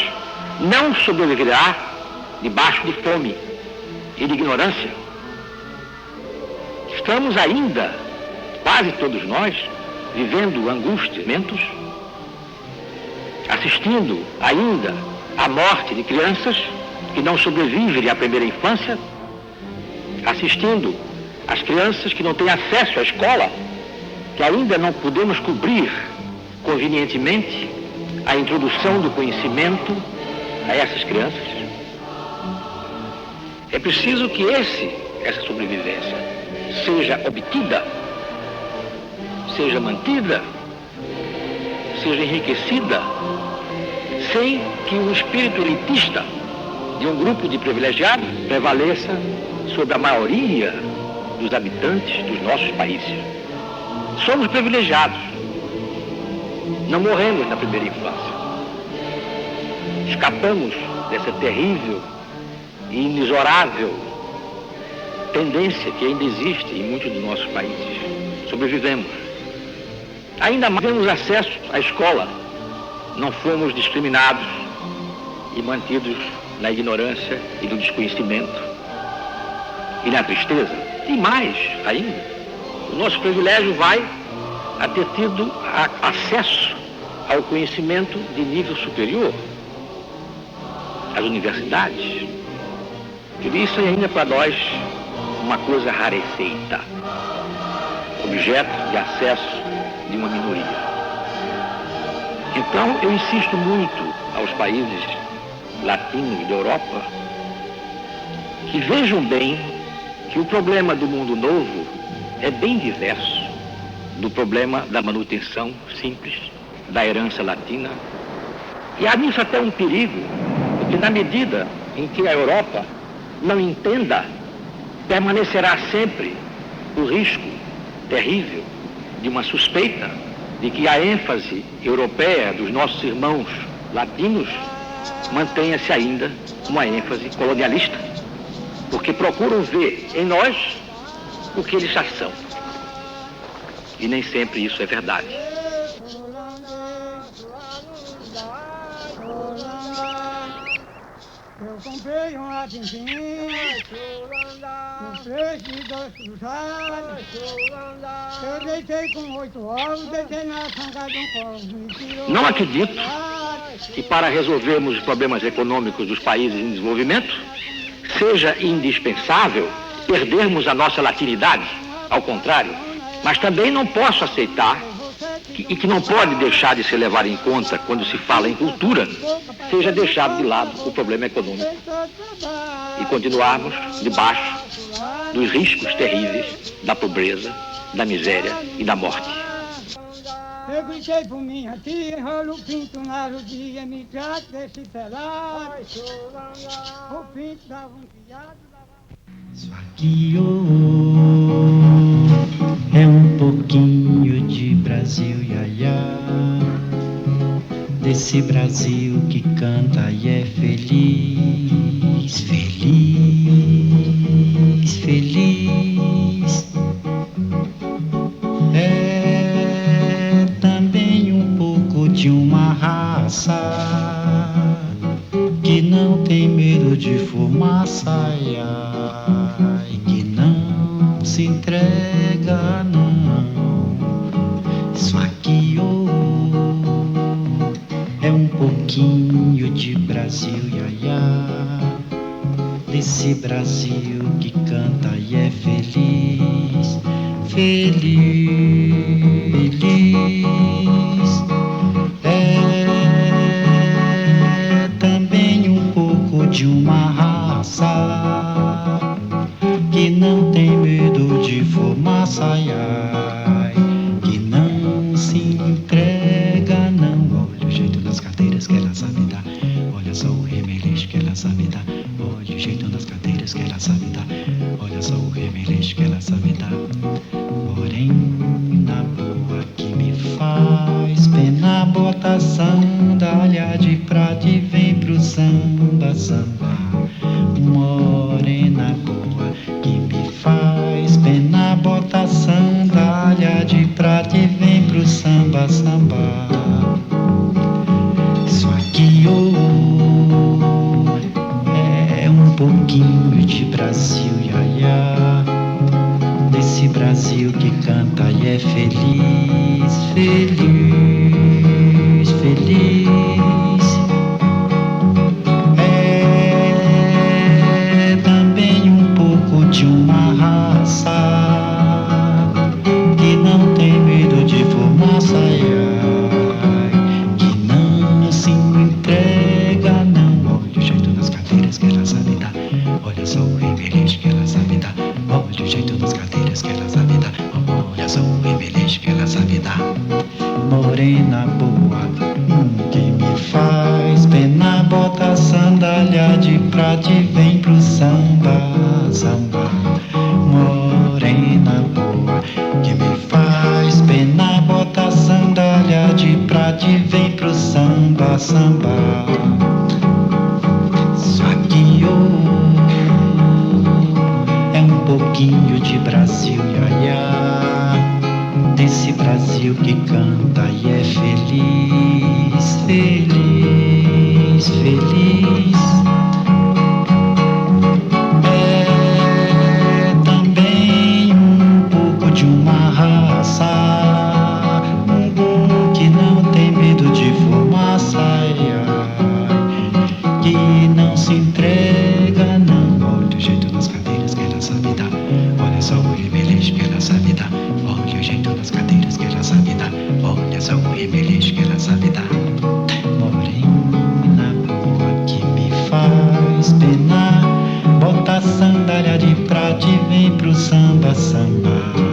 não sobreviverá debaixo de fome e de ignorância. Estamos ainda, quase todos nós, vivendo angústias, assistindo ainda à morte de crianças que não sobrevivem à primeira infância, assistindo às crianças que não têm acesso à escola, que ainda não podemos cobrir convenientemente a introdução do conhecimento a essas crianças. É preciso que essa sobrevivência seja obtida, seja mantida, seja enriquecida, sem que o espírito elitista de um grupo de privilegiados prevaleça sobre a maioria dos habitantes dos nossos países. Somos privilegiados. Não morremos na primeira infância. Escapamos dessa terrível e inexorável tendência que ainda existe em muitos dos nossos países. Sobrevivemos. Ainda mais temos acesso à escola. Não fomos discriminados e mantidos na ignorância e no desconhecimento e na tristeza. E mais ainda, o nosso privilégio vai a ter tido acesso ao conhecimento de nível superior, às universidades. Por isso é ainda para nós uma coisa rarefeita, objeto de acesso de uma minoria. Então eu insisto muito aos países latinos da Europa que vejam bem que o problema do mundo novo é bem diverso do problema da manutenção simples da herança latina. E há nisso até um perigo, porque na medida em que a Europa não entenda, permanecerá sempre o risco terrível de uma suspeita de que a ênfase europeia dos nossos irmãos latinos mantenha-se ainda uma ênfase colonialista, porque procuram ver em nós o que eles já são. E nem sempre isso é verdade. Eu comprei uma pintinha no preço de 2 cruzados. Eu deitei com 8 ovos, deitei na sanga de um corvo. Não acredito que para resolvermos os problemas econômicos dos países em desenvolvimento seja indispensável perdermos a nossa latinidade. Ao contrário, mas também não posso aceitar e que não pode deixar de ser levado em conta quando se fala em cultura, seja deixado de lado o problema econômico e continuarmos debaixo dos riscos terríveis da pobreza, da miséria e da morte. Eu gritei por minha tia, enrolo o pinto na rodilha, me trate desse pelado. O pinto dava um piado. Isso aqui é um pouquinho de Brasil, iaiá, desse Brasil que canta e é feliz, feliz, feliz. É também um pouco de uma raça que não tem medo de fumaça, ai, que não se entrega, não. Isso aqui é um pouquinho de Brasil, iaiá, desse Brasil que canta e é feliz, feliz, feliz. É também um pouco de uma raça que não tem medo de fumaça, ai, que não se entrega, não. Olha o jeito das cadeiras que ela sabe dar, olha só o remeleixo que ela sabe dar, olha o jeito das cadeiras que ela sabe dar, olha só o remeleixo que ela sabe dar. Porém, na boa que me faz pena, bota sandália de prata e vem pro samba, samba. Morena boa que me faz pena, bota sandália de prata e vem pro samba, samba. Isso aqui é um pouquinho de Brasil, iaiá, desse Brasil que canta e é feliz, feliz, feliz. É também um pouco de uma raça que não tem medo de fumaça, ai, que não se entrega, não. Olha o jeito das cadeiras que ela sabe dar, olha só o remeleixo que ela sabe dar, olha o jeito das cadeiras que ela sabe dar, olha só o remeleixo que ela sabe dar. Morena boa que me faz pena, bota sandália de prata e vem pro samba, samba. Morena boa que me faz pena, bota sandália de prata e vem pro samba, samba. Isso aqui é um pouquinho de Brasil, iaiá, desse Brasil que canta e é feliz, feliz, feliz. É também um pouco de uma raça que não tem medo de fumaça, ai, que não se entrega, não. Olha o jeito das cadeiras que ela sabe dar, olha só o remeleixo que ela sabe dar, olha o jeito das cadeiras que ela sabe dar, olha só o remeleixo que ela sabe dar. Morena boa que me faz penar, bota sandália de prata e vem pro samba, samba.